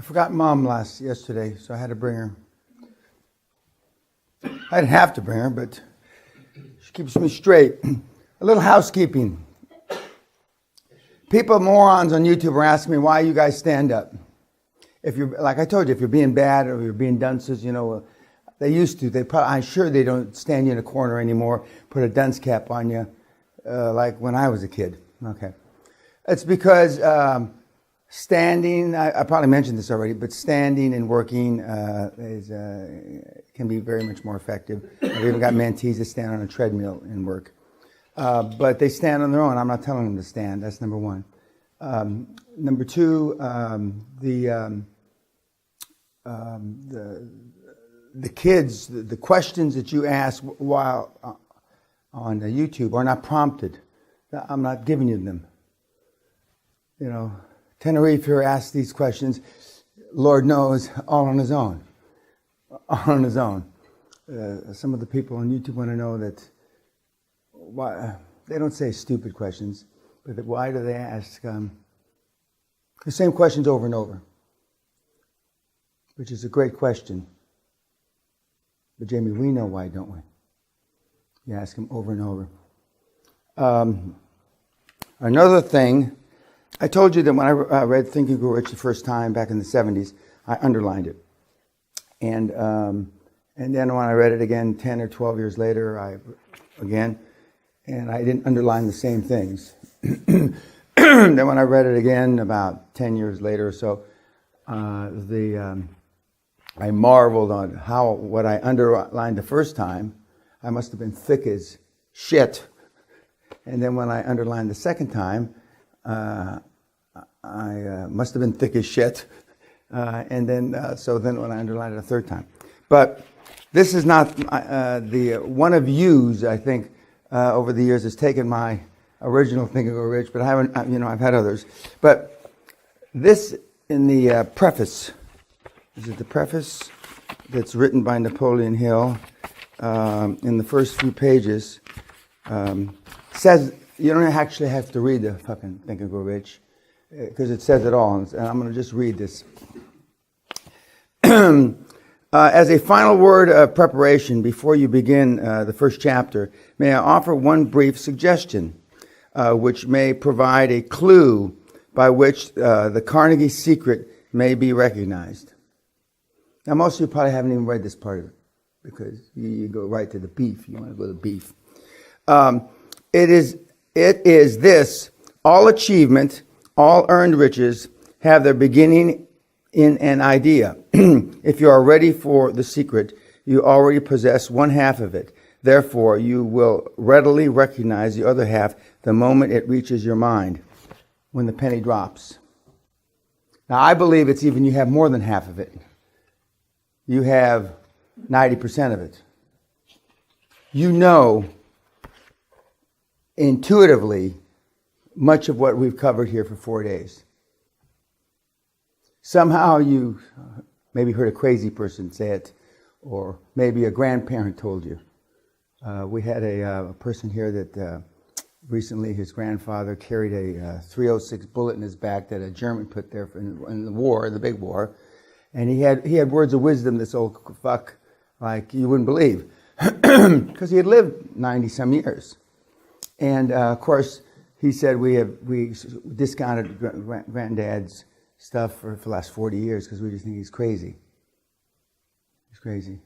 forgot Mom yesterday, so I had to bring her. I didn't have to bring her, but she keeps me straight. A little housekeeping. People, morons on YouTube, are asking me why you guys stand up. If you're, like I told you, if you're being bad or you're being dunces, they used to. I'm sure they don't stand you in a corner anymore, put a dunce cap on you, like when I was a kid. Okay. It's because standing, I probably mentioned this already, but standing and working can be very much more effective. I've even got mentees that stand on a treadmill and work. But they stand on their own. I'm not telling them to stand. That's number one. Number two, the kids, the questions that you ask while on YouTube are not prompted. I'm not giving you them. Tenerife here asked these questions, Lord knows, all on his own. All on his own. Some of the people on YouTube want to know that why they don't say stupid questions, but why do they ask the same questions over and over? Which is a great question. But Jamie, we know why, don't we? You ask them over and over. Another thing, I told you that when I read Think and Grow Rich the first time back in the 70s, I underlined it. And then when I read it again 10 or 12 years later, and I didn't underline the same things. Then when I read it again about 10 years later or so, I marveled on how what I underlined the first time, I must have been thick as shit. And then when I underlined the second time, I must have been thick as shit. And then, so then when I underlined it a third time. But this is not one of yous, I think, over the years has taken my original Think and Grow Rich, but I haven't, I've had others. But this in the preface, is it the preface that's written by Napoleon Hill in the first few pages, says, you don't actually have to read the fucking Think and Grow Rich, because it says it all, and I'm going to just read this. As a final word of preparation before you begin the first chapter, may I offer one brief suggestion, which may provide a clue by which the Carnegie secret may be recognized. Now, most of you probably haven't even read this part of it, because you go right to the beef. You want to go to the beef. It is this: all achievement, all earned riches have their beginning in an idea. If you are ready for the secret, you already possess one half of it. Therefore, you will readily recognize the other half the moment it reaches your mind, when the penny drops. Now, I believe it's even you have more than half of it. You have 90% of it. You know intuitively much of what we've covered here for 4 days. Somehow you maybe heard a crazy person say it, or maybe a grandparent told you. We had a person here that recently his grandfather carried a 306 bullet in his back that a German put there in the war, the big war, and he had words of wisdom, this old fuck, like you wouldn't believe, because he had lived 90 some years. And of course, he said we discounted granddad's stuff for the last 40 years because we just think he's crazy. He's crazy.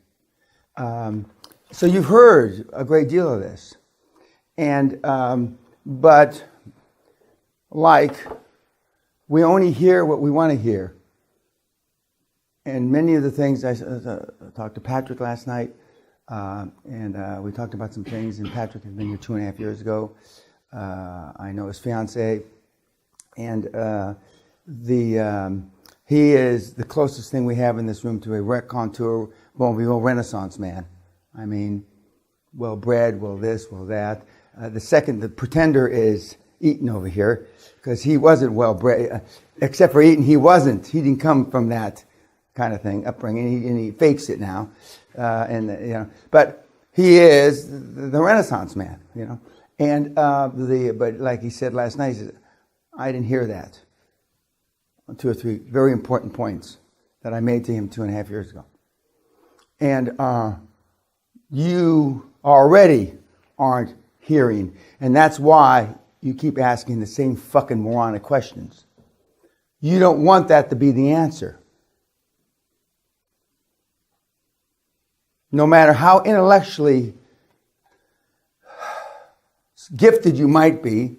So you've heard a great deal of this. And, but like, we only hear what we want to hear. And many of the things, I talked to Patrick last night, and we talked about some things, and Patrick had been here 2.5 years ago. I know his fiance, and he is the closest thing we have in this room to a raconteur, bon vivant Renaissance man. I mean, well bred, well this, well that. The pretender is Eaton over here, because he wasn't well bred. Except for Eaton, he wasn't. He didn't come from that kind of thing, upbringing, and he fakes it now. But he is the Renaissance man, And but like he said last night, he said, I didn't hear that. 2 or 3 very important points. that I made to him 2.5 years ago. And you already aren't hearing. And that's why you keep asking the same fucking moronic questions. You don't want that to be the answer. No matter how intellectually gifted you might be,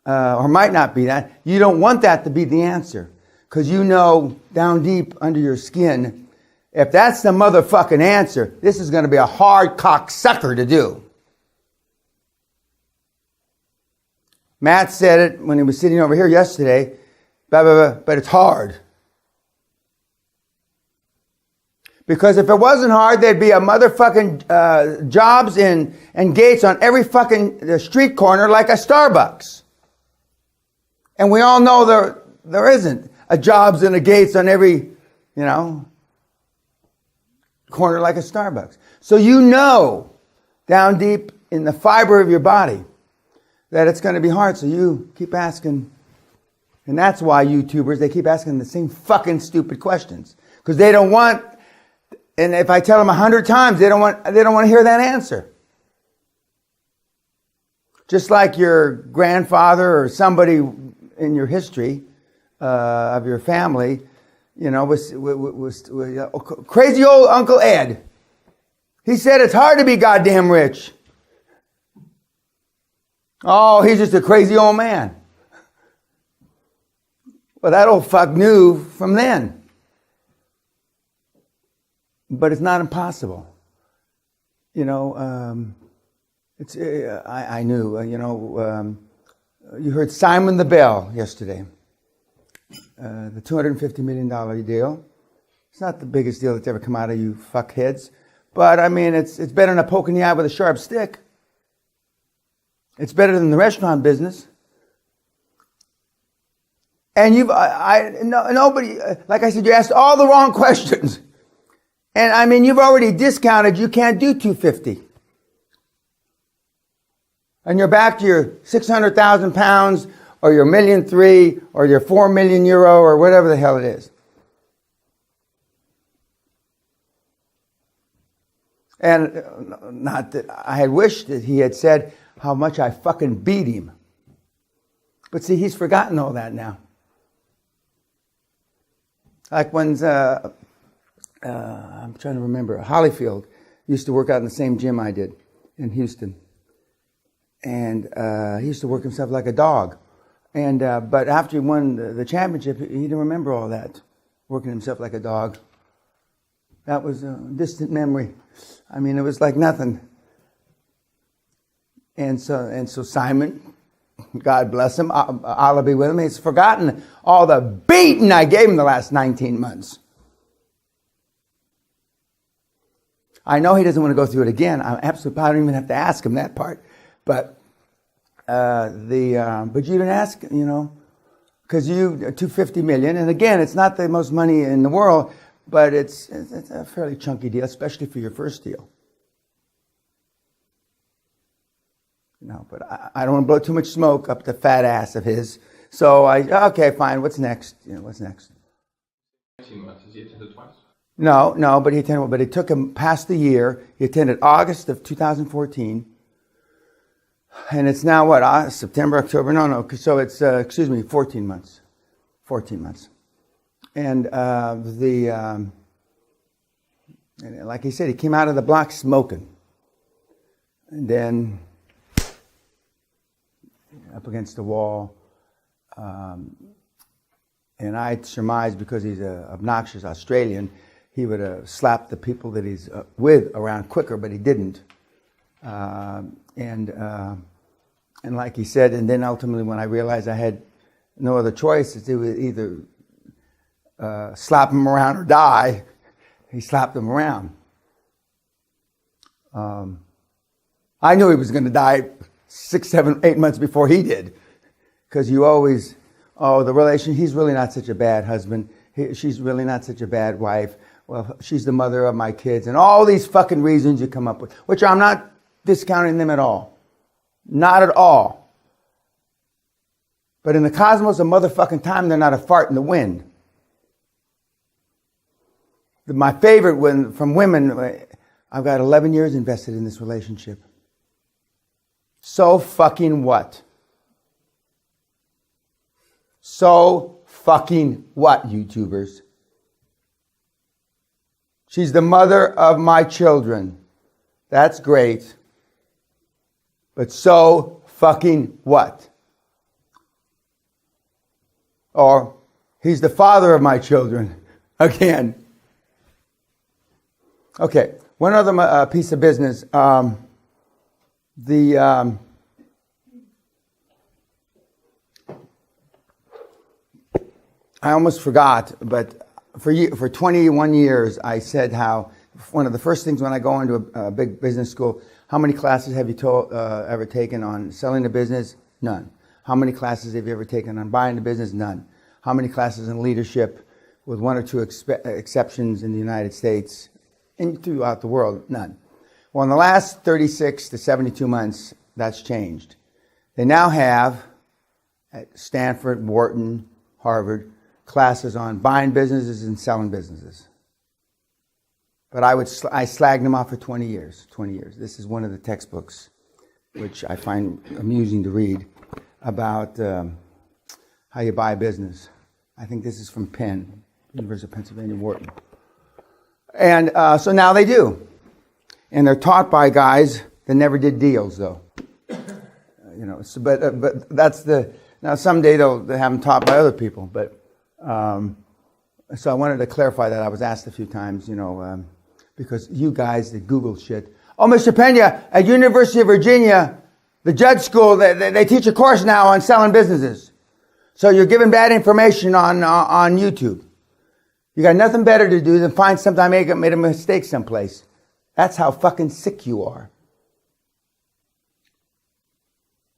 or might not be that, you don't want that to be the answer. Because you know down deep under your skin, if that's the motherfucking answer, this is going to be a hard cocksucker to do. Matt said it when he was sitting over here yesterday, but it's hard. Because if it wasn't hard, there'd be a motherfucking jobs and gates on every fucking street corner like a Starbucks. And we all know there isn't a jobs and a gates on every, corner like a Starbucks. So you know down deep in the fiber of your body that it's going to be hard. So you keep asking. And that's why YouTubers, they keep asking the same fucking stupid questions. Because they don't want, and if I tell them 100 times, they don't want to hear that answer. Just like your grandfather or somebody in your history of your family, was crazy old Uncle Ed. He said it's hard to be goddamn rich. Oh, he's just a crazy old man. Well, that old fuck knew from then. But it's not impossible. I knew, you heard Simon the Bell yesterday. The $250 million deal. It's not the biggest deal that's ever come out of you fuckheads. But, it's better than a poke in the eye with a sharp stick. It's better than the restaurant business. And nobody, like I said, you asked all the wrong questions. And, you've already discounted, you can't do 250. And you're back to your 600,000 pounds, or your 1.3 million, or your 4 million euro, or whatever the hell it is. And not that I had wished that he had said how much I fucking beat him. But see, he's forgotten all that now. Like when, I'm trying to remember, Hollyfield used to work out in the same gym I did in Houston. And he used to work himself like a dog. And but after he won the championship, he didn't remember all that, working himself like a dog. That was a distant memory. It was like nothing. And so Simon, God bless him, Allah be with him, he's forgotten all the beating I gave him the last 19 months. I know he doesn't want to go through it again. I don't even have to ask him that part. But but you didn't ask, because you $250 million, and again, it's not the most money in the world, but it's a fairly chunky deal, especially for your first deal. But I don't want to blow too much smoke up the fat ass of his. So okay, fine. What's next? What's next? 18 months. Has he attended twice? No, but he attended. But it took him past the year. He attended August of 2014. And it's now what? September, October? No. So it's, 14 months. 14 months. And like he said, he came out of the block smoking. And then up against the wall. And I surmised, because he's an obnoxious Australian, he would have slapped the people that he's with around quicker, but he didn't. And like he said, and then ultimately when I realized I had no other choice, it was either slap him around or die, he slapped him around. I knew he was going to die 6, 7, 8 months before he did. Because you always, the relation, he's really not such a bad husband. She's really not such a bad wife. Well, she's the mother of my kids. And all these fucking reasons you come up with, which I'm not discounting them at all. Not at all. But in the cosmos of motherfucking time, they're not a fart in the wind. My favorite one from women, I've got 11 years invested in this relationship. So fucking what? So fucking what, YouTubers? She's the mother of my children. That's great. But so fucking what? Or, he's the father of my children. Again. Okay, one other piece of business. I almost forgot, but for 21 years, I said how one of the first things when I go into a big business school, how many classes have you ever taken on selling a business? None. How many classes have you ever taken on buying a business? None. How many classes in leadership, with one or two exceptions in the United States and throughout the world? None. Well, in the last 36 to 72 months, that's changed. They now have, at Stanford, Wharton, Harvard, classes on buying businesses and selling businesses. But I slagged them off for 20 years. 20 years. This is one of the textbooks, which I find amusing to read, about how you buy a business. I think this is from Penn, University of Pennsylvania, Wharton. And so now they do. And they're taught by guys that never did deals, though. But that's now someday they'll have them taught by other people. But so I wanted to clarify that. I was asked a few times, because you guys that Google shit. Oh, Mr. Peña, at University of Virginia, the judge school, they teach a course now on selling businesses. So you're giving bad information on YouTube. You got nothing better to do than find something I made a mistake someplace. That's how fucking sick you are.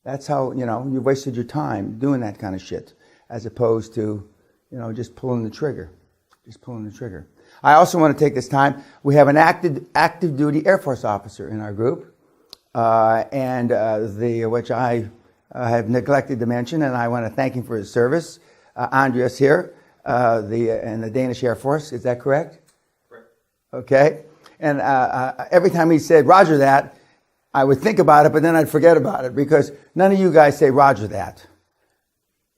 That's how, you wasted your time doing that kind of shit, as opposed to, just pulling the trigger. Just pulling the trigger. I also want to take this time. We have an active duty Air Force officer in our group, which I have neglected to mention, and I want to thank him for his service. Andreas here, in the Danish Air Force. Is that correct? Correct. Okay. And every time he said, Roger that, I would think about it, but then I'd forget about it, because none of you guys say Roger that.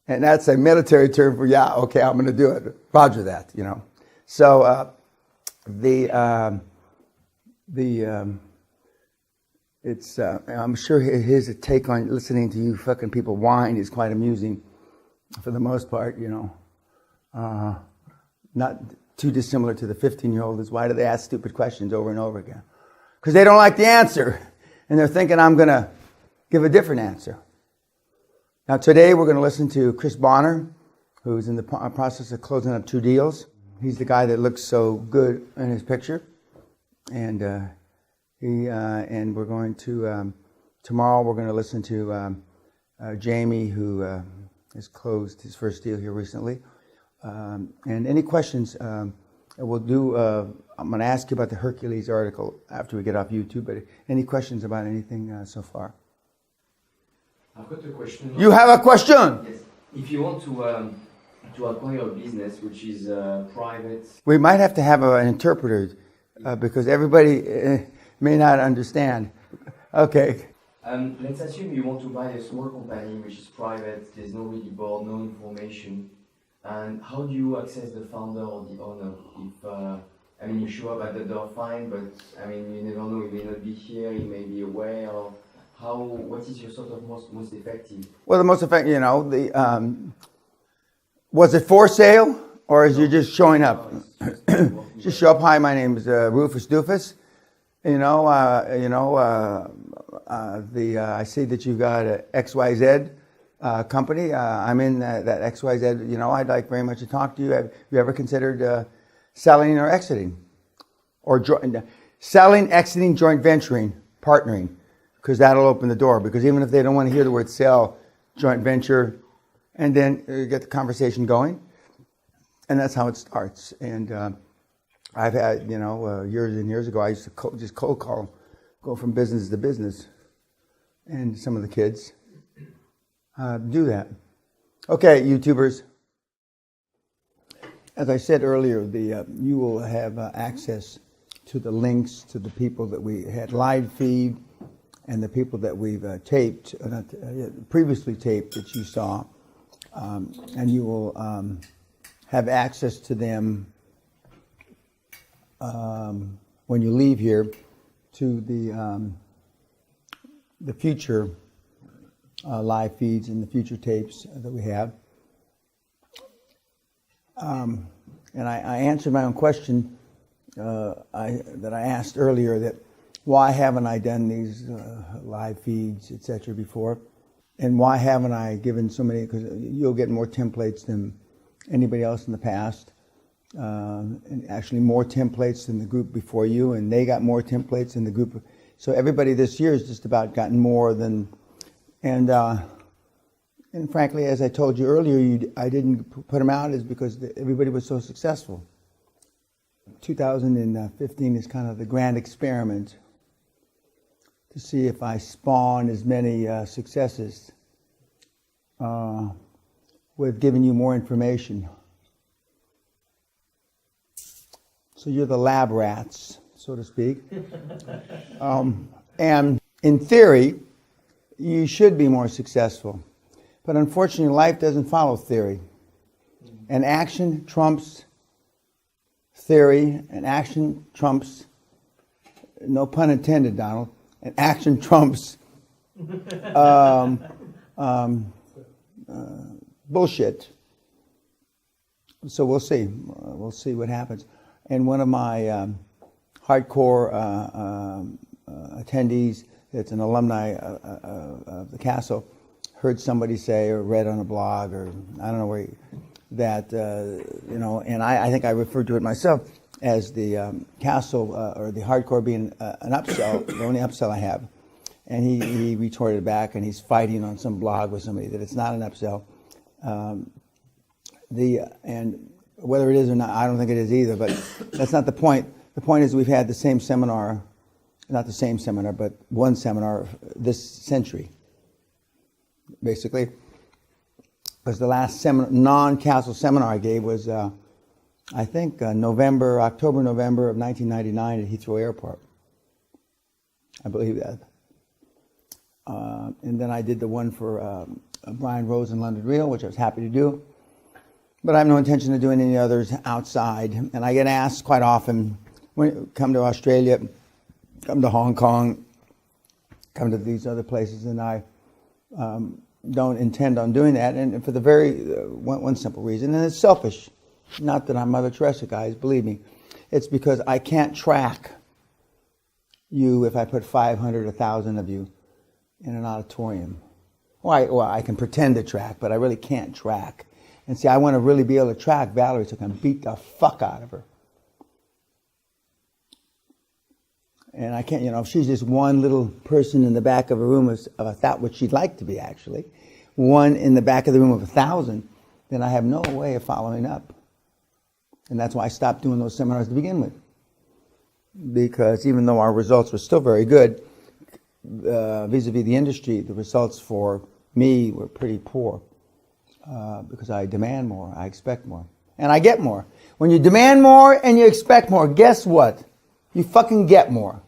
And that's a military term for, yeah, okay, I'm going to do it. Roger that, So I'm sure his take on listening to you fucking people whine is quite amusing, for the most part, not too dissimilar to the 15-year-old is, why do they ask stupid questions over and over again? Because they don't like the answer, and they're thinking I'm going to give a different answer. Now today we're going to listen to Chris Bonner, who's in the process of closing up 2 deals. He's the guy that looks so good in his picture, and and we're going to tomorrow we're going to listen to Jamie, who has closed his first deal here recently. And any questions? We'll do. I'm going to ask you about the Hercules article after we get off YouTube. But any questions about anything so far? I've got a question. You have a question? Yes. If you want to acquire a business which is private, we might have to have an interpreter because everybody may not understand. Okay. Let's assume you want to buy a small company which is private. There's no really board, no information. And how do you access the founder or the owner? If you show up at the door, fine, but you never know. He may not be here. He may be away. Or what is your sort of most effective? Well, the most effective, was it for sale, or is you just showing up? Just show up. Hi, my name is Rufus Doofus. I see that you've got a XYZ company. I'm in that XYZ. I'd like very much to talk to you. Have you ever considered selling or exiting, or selling, exiting, joint venturing, partnering? Because that'll open the door. Because even if they don't want to hear the word sell, joint venture, and then get the conversation going, and that's how it starts. And I've had, years and years ago, I used to just cold call, go from business to business, and some of the kids do that. Okay, YouTubers. as I said earlier, you will have access to the links to the people that we had live feed and the people that we've taped, previously taped that you saw, and you will have access to them when you leave here to the future live feeds and the future tapes that we have. And I answered my own question that I asked earlier, that why haven't I done these live feeds, etc. before? And why haven't I given so many? Because you'll get more templates than anybody else in the past. And actually more templates than the group before you, and they got more templates than the group. So everybody this year has just about gotten more than, and frankly, as I told you earlier, I didn't put them out is because everybody was so successful. 2015 is kind of the grand experiment to see if I spawn as many successes with giving you more information. So you're the lab rats, so to speak. And in theory, you should be more successful. But unfortunately, life doesn't follow theory. And action trumps theory, and action trumps, no pun intended, Donald, and action trumps bullshit. So we'll see. We'll see what happens. And one of my hardcore attendees, that's an alumni of the castle, heard somebody say or read on a blog, or I don't know where, that, and I think I referred to it myself as the castle or the hardcore being an upsell, the only upsell I have. And he retorted back, and he's fighting on some blog with somebody that it's not an upsell. And whether it is or not, I don't think it is either, but that's not the point. The point is we've had the same seminar, not the same seminar, but one seminar this century, basically. Because the last non-castle seminar I gave was, I think, October, November of 1999 at Heathrow Airport. I believe that. And then I did the one for Brian Rose in London Real, which I was happy to do. But I have no intention of doing any others outside. And I get asked quite often, when you come to Australia, come to Hong Kong, come to these other places, and I don't intend on doing that. And for the very, one simple reason, and it's selfish. Not that I'm Mother Teresa, guys, believe me. It's because I can't track you if I put 500, 1,000 of you in an auditorium. Well, I can pretend to track, but I really can't track. And see, I want to really be able to track Valerie so I can beat the fuck out of her. And I can't, if she's just one little person in the back of a room of 1,000, which she'd like to be actually, one in the back of the room of 1,000, then I have no way of following up. And that's why I stopped doing those seminars to begin with. Because even though our results were still very good, vis-a-vis the industry, the results for me were pretty poor. Because I demand more, I expect more. And I get more. When you demand more and you expect more, guess what? You fucking get more.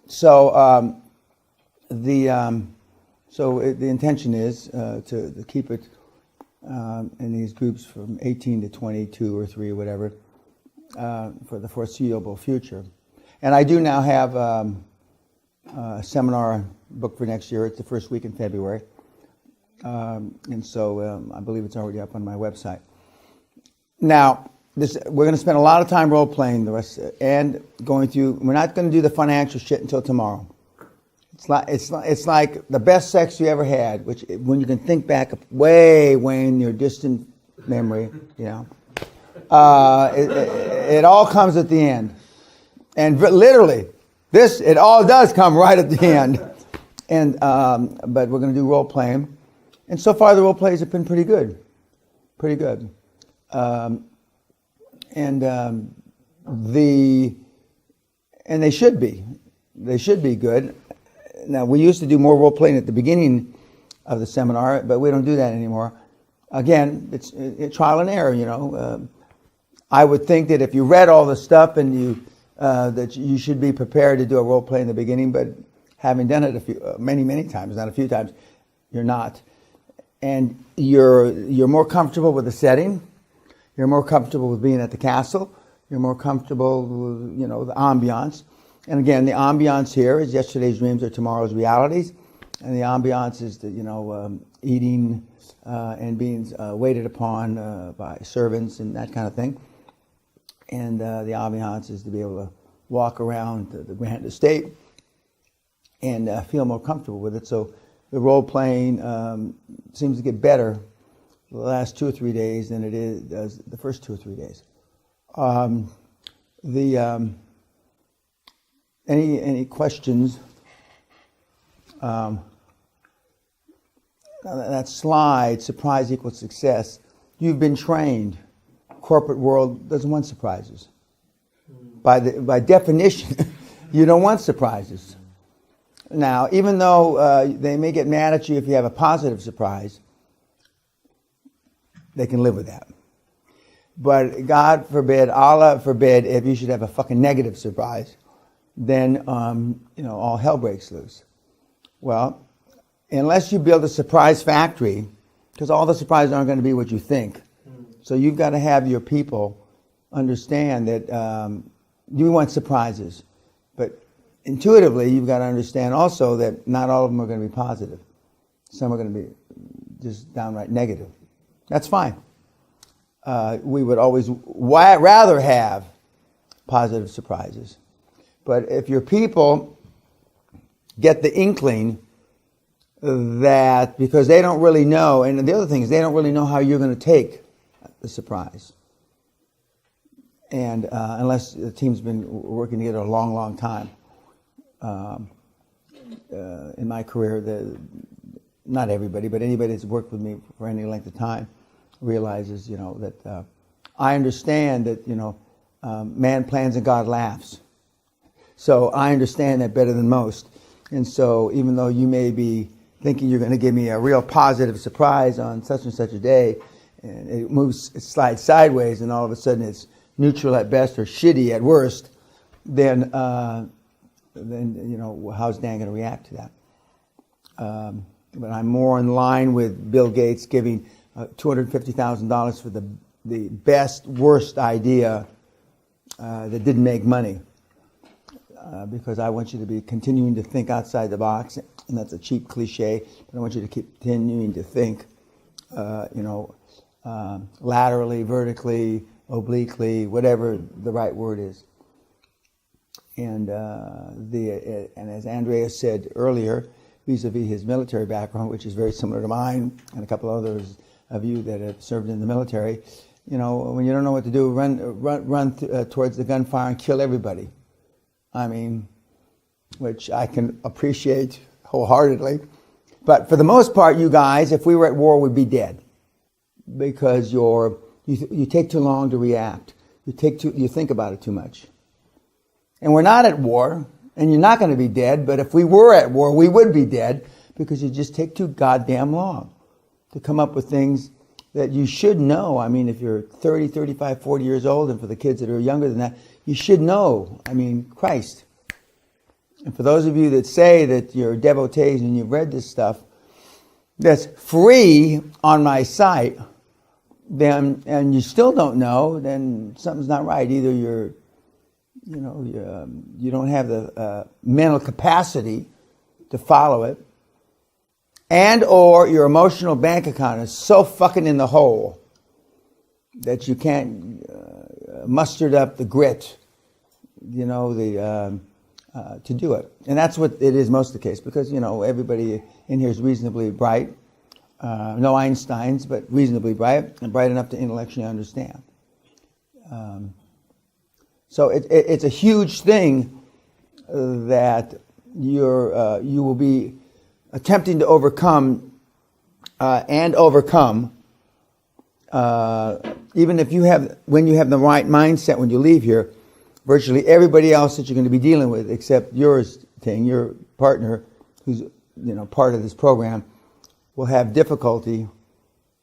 So the intention is to keep it in these groups from 18 to 22 or 3 or whatever for the foreseeable future. And I do now have a seminar booked for next year. It's the first week in February. And so I believe it's already up on my website. Now, we're going to spend a lot of time role-playing the rest, and going through. We're not going to do the financial shit until tomorrow. It's like the best sex you ever had, which when you can think back way in your distant memory, it all comes at the end, and literally, it all does come right at the end. And but we're going to do role-playing. And so far, the role plays have been pretty good. And they should be. They should be good. Now, we used to do more role playing at the beginning of the seminar, but we don't do that anymore. Again, it's trial and error, I would think that if you read all the stuff and that you should be prepared to do a role play in the beginning, but having done it many times, not a few times, you're not. And you're more comfortable with the setting. You're more comfortable with being at the castle. You're more comfortable with, the ambiance. And again, the ambiance here is yesterday's dreams are tomorrow's realities. And the ambiance is the, eating and being waited upon by servants and that kind of thing. And the ambiance is to be able to walk around the grand estate and feel more comfortable with it. So the role playing seems to get better the last 2 or 3 days than it does the first 2 or 3 days. Any questions? That slide, surprise equals success. You've been trained. Corporate world doesn't want surprises. By definition, you don't want surprises. Now, even though they may get mad at you if you have a positive surprise, they can live with that. But God forbid, Allah forbid, if you should have a fucking negative surprise, then all hell breaks loose. Well, unless you build a surprise factory, because all the surprises aren't going to be what you think. So you've got to have your people understand that you want surprises. But intuitively, you've got to understand also that not all of them are going to be positive. Some are going to be just downright negative. That's fine. We would always rather have positive surprises. But if your people get the inkling that, because they don't really know, and the other thing is they don't really know how you're going to take the surprise. And unless the team's been working together a long time. In my career, not everybody, but anybody that's worked with me for any length of time realizes, that I understand that, man plans and God laughs. So I understand that better than most. And so even though you may be thinking you're going to give me a real positive surprise on such and such a day, and it slides sideways, and all of a sudden it's neutral at best or shitty at worst, then how's Dan going to react to that? But I'm more in line with Bill Gates giving $250,000 for the best, worst idea that didn't make money. Because I want you to be continuing to think outside the box, and that's a cheap cliche, but I want you to keep continuing to think, laterally, vertically, obliquely, whatever the right word is. And as Andreas said earlier, vis-a-vis his military background, which is very similar to mine, and a couple others of you that have served in the military, when you don't know what to do, run towards the gunfire and kill everybody. I mean, which I can appreciate wholeheartedly. But for the most part, you guys, if we were at war, we'd be dead. Because you take too long to react. You think about it too much. And we're not at war, and you're not going to be dead, but if we were at war, we would be dead, because you just take too goddamn long to come up with things that you should know. I mean, if you're 30, 35, 40 years old, and for the kids that are younger than that, you should know. I mean, Christ. And for those of you that say that you're devotees and you've read this stuff, that's free on my site, then, and you still don't know, then something's not right. Either you don't have the mental capacity to follow it, and or your emotional bank account is so fucking in the hole that you can't muster up the grit, to do it. And that's what it is most of the case, because, everybody in here is reasonably bright. No Einsteins, but reasonably bright, and bright enough to intellectually understand. So it's a huge thing that you will be attempting to overcome and overcome, even if when you have the right mindset when you leave here. Virtually everybody else that you're going to be dealing with, except your partner, who's part of this program, will have difficulty,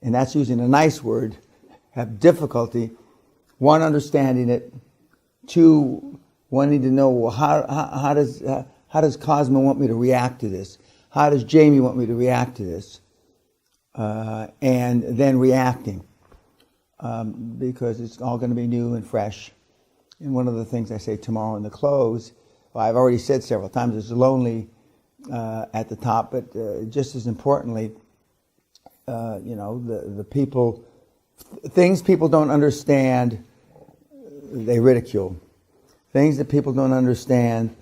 and that's using a nice word, have difficulty One, understanding it. Two, wanting to know, well, how does Cosmo want me to react to this? How does Jamie want me to react to this? And then reacting, because it's all going to be new and fresh. And one of the things I say tomorrow in the close, well, I've already said several times, it's lonely at the top, but just as importantly, the people, things people don't understand, they ridicule. Things that people don't understand,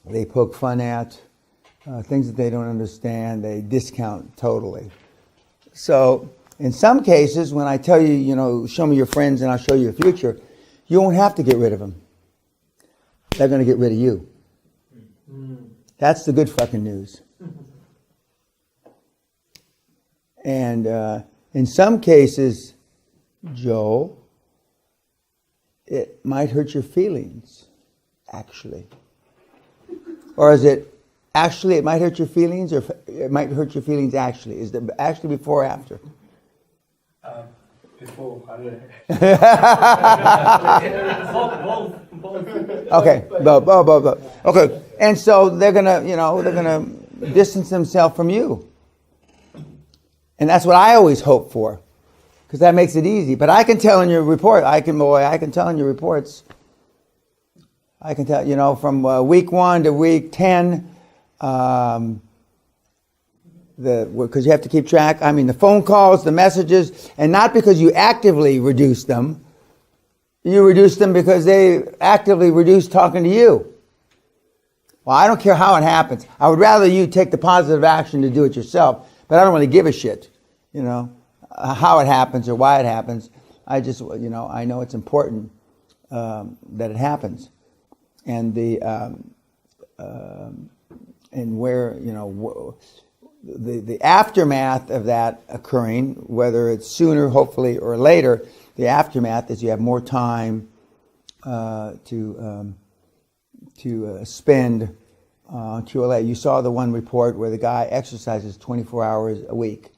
they poke fun at. Things that they don't understand, they discount totally. So, in some cases, when I tell you, show me your friends and I'll show you your future, you won't have to get rid of them. They're going to get rid of you. That's the good fucking news. And in some cases, Joe, it might hurt your feelings, actually. Or is it actually it might hurt your feelings, or it might hurt your feelings actually? Is it actually before or after? Before, I don't know. Okay, both. Okay, and so they're gonna distance themselves from you, and that's what I always hope for, because that makes it easy. But I can tell in your report, I can tell in your reports. I can tell, from week 1 to week 10, because you have to keep track. I mean, the phone calls, the messages, and not because you actively reduce them. You reduce them because they actively reduce talking to you. Well, I don't care how it happens. I would rather you take the positive action to do it yourself, but I don't really give a shit, how it happens or why it happens. I just, I know it's important that it happens. And and where, the aftermath of that occurring, whether it's sooner, hopefully, or later, the aftermath is you have more time to spend on QLA. You saw the one report where the guy exercises 24 hours a week.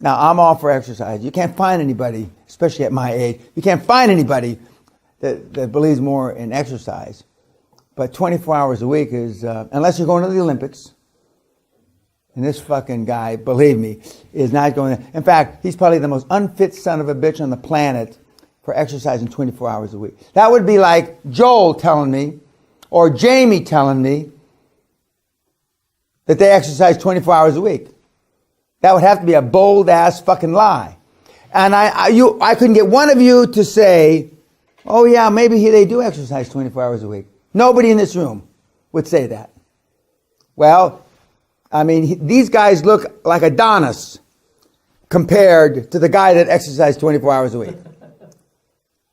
Now, I'm all for exercise. You can't find anybody, especially at my age, you can't find anybody that believes more in exercise. But 24 hours a week is, unless you're going to the Olympics, and this fucking guy, believe me, is not going to. In fact, he's probably the most unfit son of a bitch on the planet for exercising 24 hours a week. That would be like Joel telling me, or Jamie telling me, that they exercise 24 hours a week. That would have to be a bold-ass fucking lie. And I couldn't get one of you to say, oh yeah, maybe they do exercise 24 hours a week. Nobody in this room would say that. Well, I mean, these guys look like Adonis compared to the guy that exercised 24 hours a week.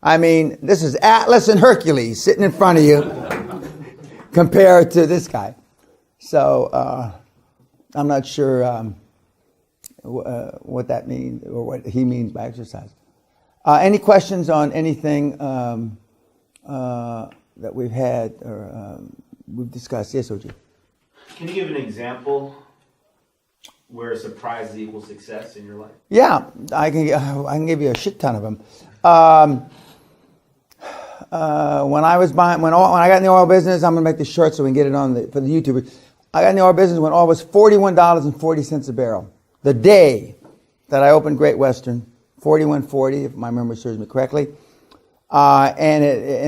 I mean, this is Atlas and Hercules sitting in front of you compared to this guy. So I'm not sure what that means or what he means by exercise. Any questions on anything that we've had or we've discussed? Yes, OG. Can you give an example where surprise equals success in your life? Yeah, I can give you a shit ton of them. When I got in the oil business, I'm gonna make this short so we can get it on for the YouTubers. I got in the oil business when oil was $41.40 a barrel. The day that I opened Great Western, $41.40, if my memory serves me correctly, and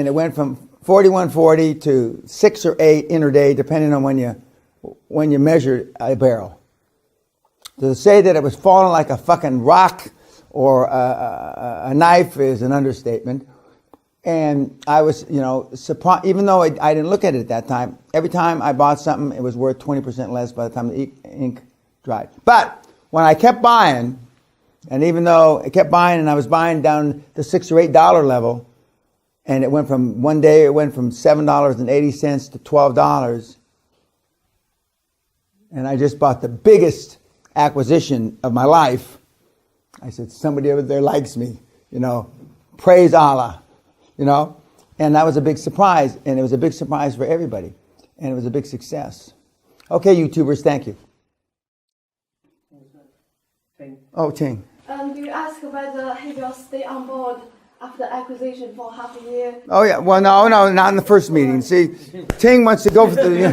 it went from $41.40 to 6 or 8 interday, depending on when you measured a barrel. To say that it was falling like a fucking rock or a knife is an understatement. And I was, surprised, even though I didn't look at it at that time. Every time I bought something, it was worth 20% less by the time the ink dried. But when I kept buying, and even though I kept buying and I was buying down the $6 or $8 level, and it went from one day, it went from $7.80 to $12. And I just bought the biggest acquisition of my life. I said, somebody over there likes me, praise Allah, and that was a big surprise, and it was a big surprise for everybody, and it was a big success. Okay, YouTubers, thank you. Ting. Oh, Ting. You ask whether he will stay on board after acquisition for half a year. Oh yeah, well no, not in the first meeting. See, Ting wants to go for the.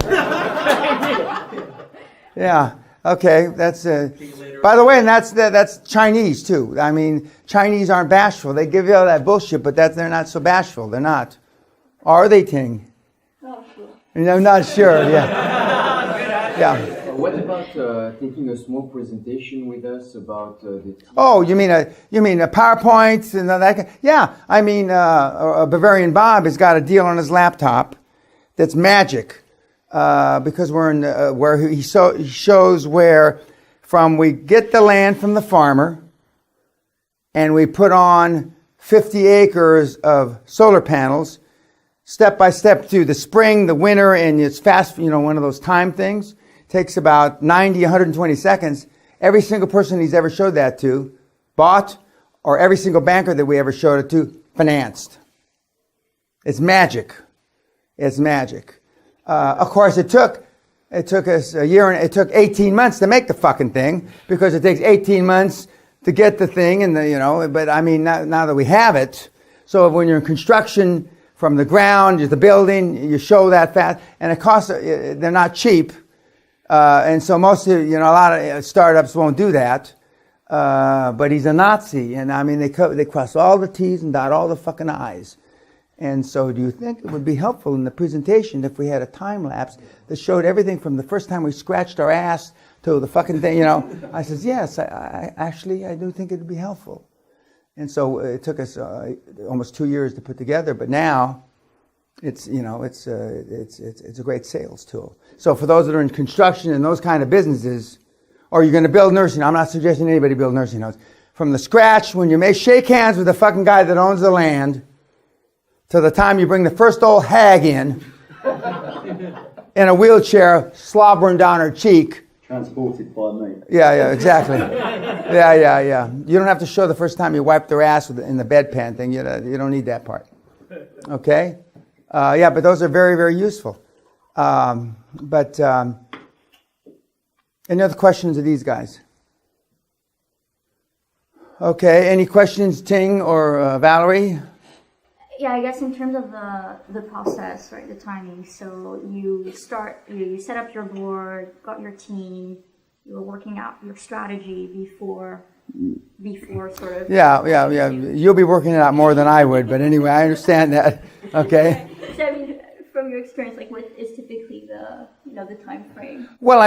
Yeah. Okay. That's. By the way, and that's Chinese too. I mean, Chinese aren't bashful. They give you all that bullshit, but they're not so bashful. They're not. Are they, Ting? Not sure. I'm not sure. Yeah. Yeah. What about taking a small presentation with us about the... Oh, you mean a PowerPoint and that? Yeah, I mean, Bavarian Bob has got a deal on his laptop that's magic because we're in where he shows where from we get the land from the farmer and we put on 50 acres of solar panels, step by step through the spring, the winter, and it's fast. One of those time things. Takes about 90, 120 seconds. Every single person he's ever showed that to bought, or every single banker that we ever showed it to financed. It's magic. It's magic. Of course, it took us a year, and it took 18 months to make the fucking thing because it takes 18 months to get the thing, and But I mean, now that we have it, so when you're in construction from the ground to the building, you show that fast, and it costs. They're not cheap. And so most of, a lot of startups won't do that. But he's a Nazi. And I mean, they cross all the T's and dot all the fucking I's. And so do you think it would be helpful in the presentation if we had a time lapse that showed everything from the first time we scratched our ass to the fucking thing, I says, yes, I do think it would be helpful. And so it took us almost 2 years to put together, but now it's a great sales tool. So for those that are in construction and those kind of businesses, or you're going to build nursing, I'm not suggesting anybody build nursing homes. From the scratch, when you may shake hands with the fucking guy that owns the land, to the time you bring the first old hag in a wheelchair, slobbering down her cheek. Transported by me. Yeah, exactly. Yeah. You don't have to show the first time you wiped their ass in the bedpan thing. You don't need that part. Okay? But those are very, very useful. Any other questions of these guys? Okay, any questions, Ting or Valerie? Yeah, I guess in terms of the process, right, the timing. So you set up your board, got your team, you were working out your strategy before sort of... Yeah. You'll be working it out more than I would, but anyway, I understand that. Okay. So I mean, from your experience, like what is typically the time frame? Well,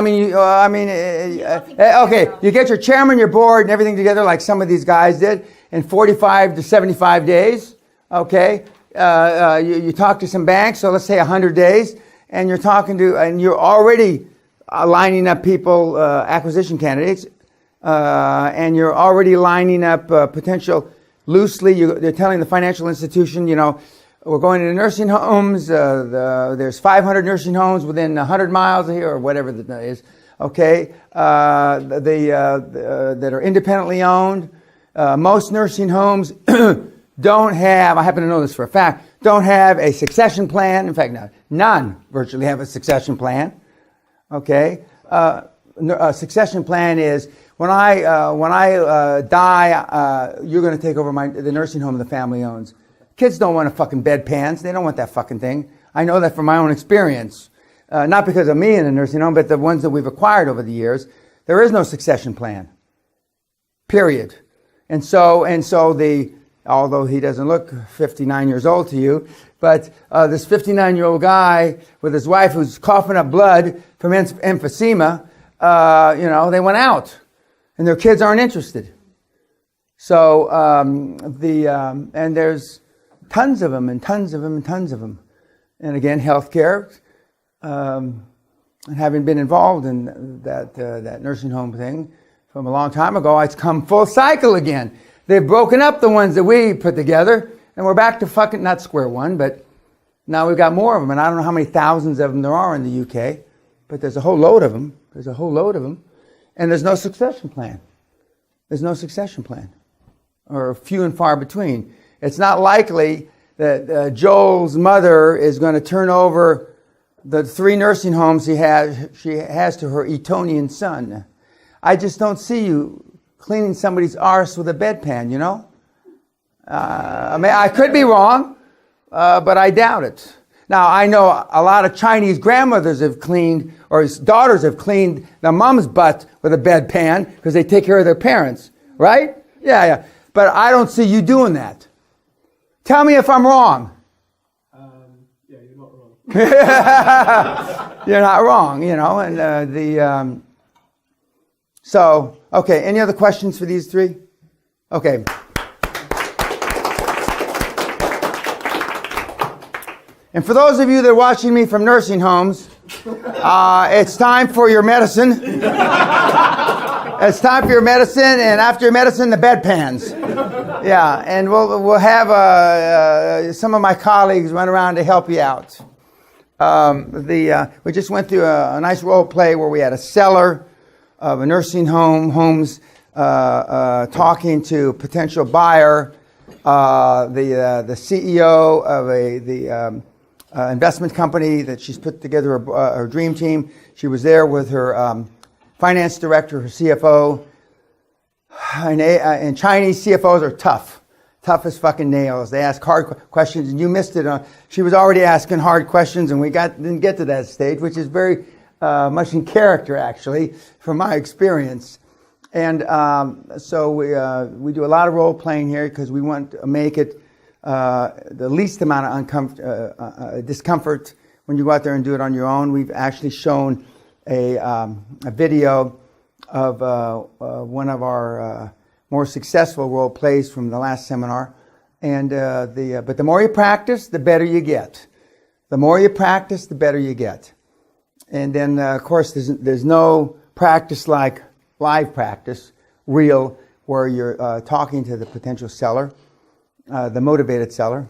okay, you get your chairman, your board, and everything together like some of these guys did in 45 to 75 days. Okay, you talk to some banks, so let's say 100 days, and you're already lining up people, acquisition candidates, and you're already lining up potential loosely. They're telling the financial institution, we're going into nursing homes. There's 500 nursing homes within 100 miles of here, or whatever that is. Okay, that are independently owned. Most nursing homes don't have, I happen to know this for a fact, don't have a succession plan. In fact, none virtually have a succession plan. Okay, a succession plan is when I die, you're going to take over the nursing home the family owns. Kids don't want fucking bedpans. They don't want that fucking thing. I know that from my own experience. Not because of me in a nursing home, but the ones that we've acquired over the years. There is no succession plan. Period. And so although he doesn't look 59 years old to you, but this 59-year-old guy with his wife who's coughing up blood from emphysema, they went out, and their kids aren't interested. So and there's tons of them, and tons of them, and tons of them. And again, healthcare, and having been involved in that nursing home thing from a long time ago, it's come full cycle again. They've broken up the ones that we put together, and we're back to fucking, not square one, but now we've got more of them, and I don't know how many thousands of them there are in the UK, but there's a whole load of them. And there's no succession plan. Or few and far between. It's not likely that Joel's mother is going to turn over the 3 nursing homes she has to her Etonian son. I just don't see you cleaning somebody's arse with a bedpan, I could be wrong, but I doubt it. Now, I know a lot of Chinese grandmothers have cleaned, or daughters have cleaned their mom's butt with a bedpan because they take care of their parents, right? Yeah. But I don't see you doing that. Tell me if I'm wrong. Yeah, you're not wrong. You're not wrong, and so, okay, any other questions for these three? Okay. And for those of you that are watching me from nursing homes, it's time for your medicine. It's time for your medicine, and after your medicine, the bedpans. Yeah, and we'll have some of my colleagues run around to help you out. We just went through a nice role play where we had a seller of a nursing homes talking to a potential buyer, the CEO of the investment company that she's put together her dream team. She was there with her finance director, her CFO. And Chinese CFOs are tough as fucking nails. They ask hard questions, and you missed it. She was already asking hard questions, and we didn't get to that stage, which is very much in character, actually, from my experience. And so we do a lot of role playing here because we want to make it the least amount of discomfort when you go out there and do it on your own. We've actually shown a video of one of our more successful role plays from the last seminar, and but the more you practice, the better you get. The more you practice, the better you get. And then, of course, there's no practice like live practice, real, where you're talking to the potential seller, the motivated seller.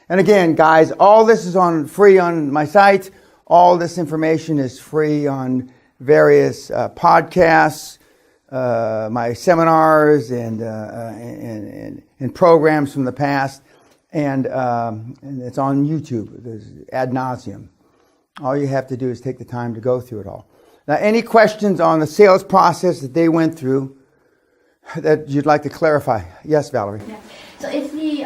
And again, guys, all this is free on my site. All this information is free on various podcasts, my seminars, and programs from the past, and it's on YouTube. There's ad nauseum. All you have to do is take the time to go through it all. Now, any questions on the sales process that they went through that you'd like to clarify? Yes, Valerie. Yeah. So if the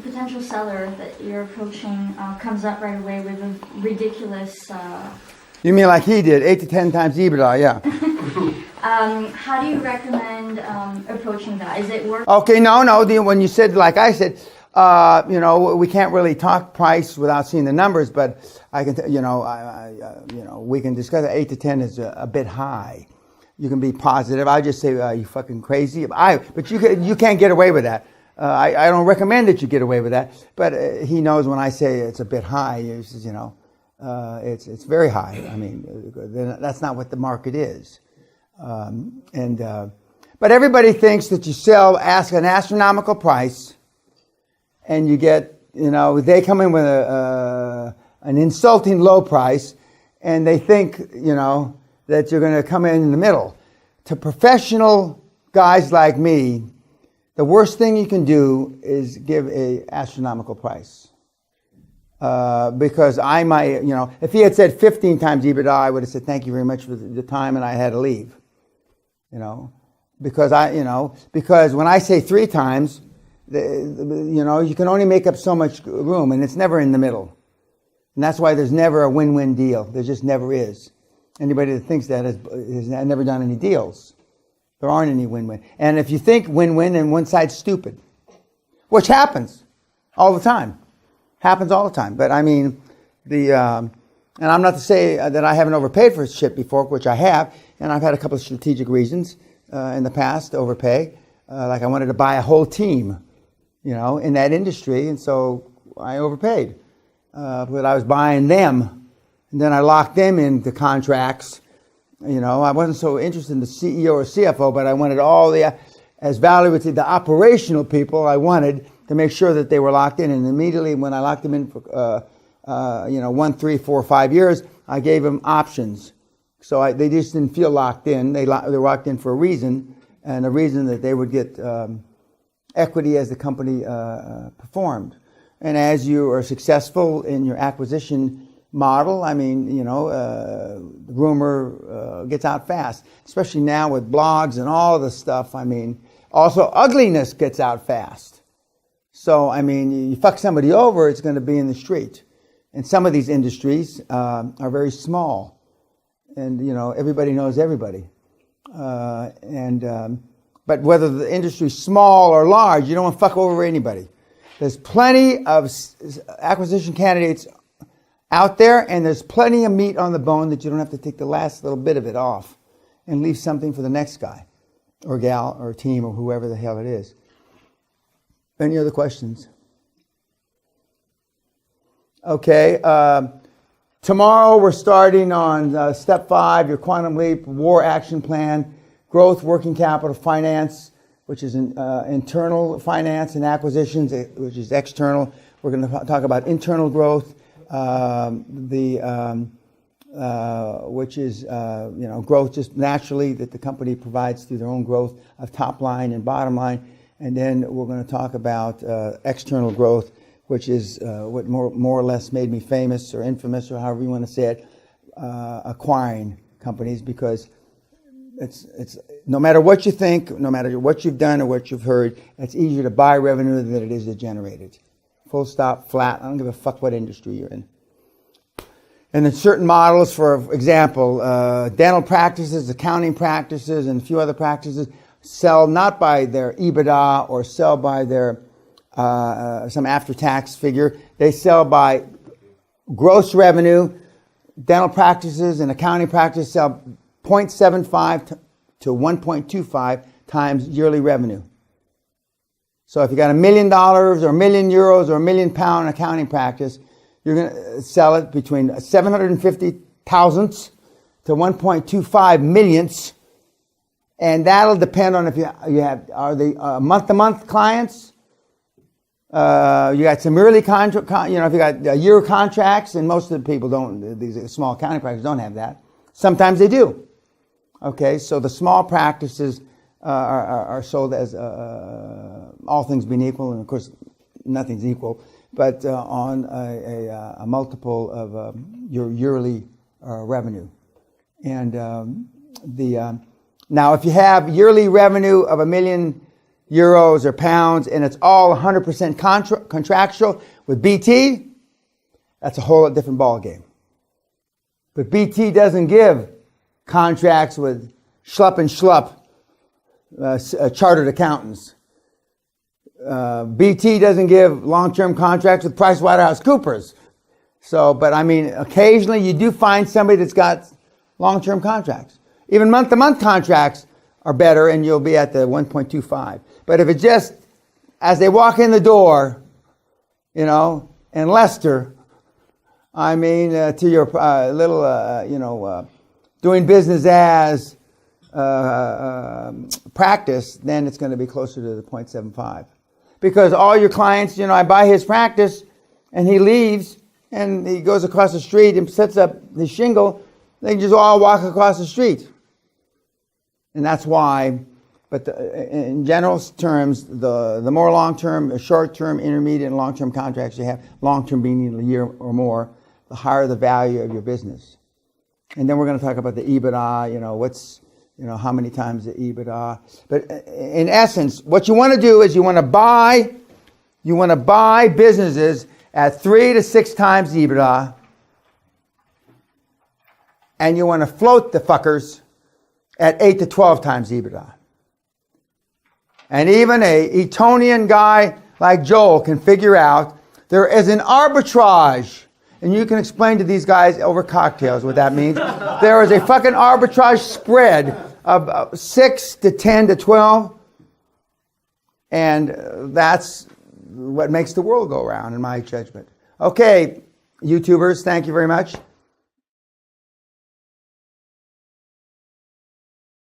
potential seller that you're approaching comes up right away with a ridiculous... You mean like he did, 8 to 10 times EBITDA, yeah. How do you recommend approaching that? Is it worth... Okay, no. When you said, like I said, we can't really talk price without seeing the numbers, but I can, we can discuss it. 8 to 10 is a bit high. You can be positive. I just say, you fucking crazy. But you can't get away with that. I don't recommend that you get away with that. But he knows when I say it's a bit high. He says, it's very high. I mean, that's not what the market is. But everybody thinks that you ask an astronomical price, and you get, they come in with an insulting low price, and they think, that you're going to come in the middle. To professional guys like me, the worst thing you can do is give a astronomical price. Because I might, if he had said 15 times EBITDA, I would have said, thank you very much for the time, and I had to leave. Because when I say 3 times, you can only make up so much room, and it's never in the middle. And that's why there's never a win-win deal. There just never is. Anybody that thinks that has never done any deals. There aren't any win-win. And if you think win-win, then one side's stupid, which happens all the time. Happens all the time. But I mean, and I'm not to say that I haven't overpaid for shit before, which I have, and I've had a couple of strategic reasons in the past to overpay. Like I wanted to buy a whole team, in that industry, and so I overpaid. But I was buying them, and then I locked them into contracts. I wasn't so interested in the CEO or CFO, but I wanted all as Valerie would say, the operational people. I wanted to make sure that they were locked in, and immediately when I locked them in for 1, 3, 4, 5 years, I gave them options. So they just didn't feel locked in. They were locked in for a reason, and a reason that they would get equity as the company performed. And as you are successful in your acquisition model, I mean, the rumor gets out fast, especially now with blogs and all this stuff. I mean, also ugliness gets out fast. So, I mean, you fuck somebody over, it's going to be in the street. And some of these industries are very small. And, you know, everybody knows everybody. But whether the industry's small or large, you don't want to fuck over anybody. There's plenty of acquisition candidates out there, and there's plenty of meat on the bone that you don't have to take the last little bit of it off and leave something for the next guy or gal or team or whoever the hell it is. Any other questions? Okay. Tomorrow we're starting on step 5, your quantum leap, war action plan, growth, working capital, finance, which is internal finance, and acquisitions, which is external. We're going to talk about internal growth, which is growth just naturally that the company provides through their own growth of top line and bottom line. And then we're going to talk about external growth, which is what more or less made me famous or infamous or however you want to say it, acquiring companies, because it's no matter what you think, no matter what you've done or what you've heard, it's easier to buy revenue than it is to generate it. Full stop, flat. I don't give a fuck what industry you're in. And then certain models, for example, dental practices, accounting practices, and a few other practices sell not by their EBITDA or sell by their some after-tax figure. They sell by gross revenue. Dental practices and accounting practices sell 0.75 to 1.25 times yearly revenue. So if you got $1 million or €1 million or £1 million accounting practice, you're going to sell it between 750 thousandths to 1.25 millionths, and that'll depend on if you have are they month-to-month clients. You got some yearly contract, if you got year contracts, and most of the people don't. These small accounting practices don't have that. Sometimes they do. Okay, so the small practices are sold as all things being equal, and of course nothing's equal, but on a multiple of your yearly revenue. And now, if you have yearly revenue of €1 million or pounds, and it's all 100% contractual with BT, that's a whole different ball game. But BT doesn't give contracts with schlup and schlup chartered accountants. BT doesn't give long-term contracts with PricewaterhouseCoopers. So, but I mean, occasionally you do find somebody that's got long-term contracts. Even month-to-month contracts are better, and you'll be at the 1.25. But if it's just as they walk in the door, in Leicester, I mean, to your little, doing business as practice, then it's going to be closer to the 0.75. Because all your clients, I buy his practice, and he leaves, and he goes across the street and sets up his shingle. They can just all walk across the street. And that's why, but in general terms, the more long-term, short-term, intermediate, and long-term contracts you have, long-term being a year or more, the higher the value of your business. And then we're going to talk about the EBITDA, how many times the EBITDA. But in essence, what you want to do is you want to buy businesses at 3 to 6 times EBITDA, and you want to float the fuckers at 8 to 12 times EBITDA. And even a Etonian guy like Joel can figure out there is an arbitrage. And you can explain to these guys over cocktails what that means. There is a fucking arbitrage spread of 6 to 10 to 12. And that's what makes the world go round, in my judgment. Okay, YouTubers, thank you very much.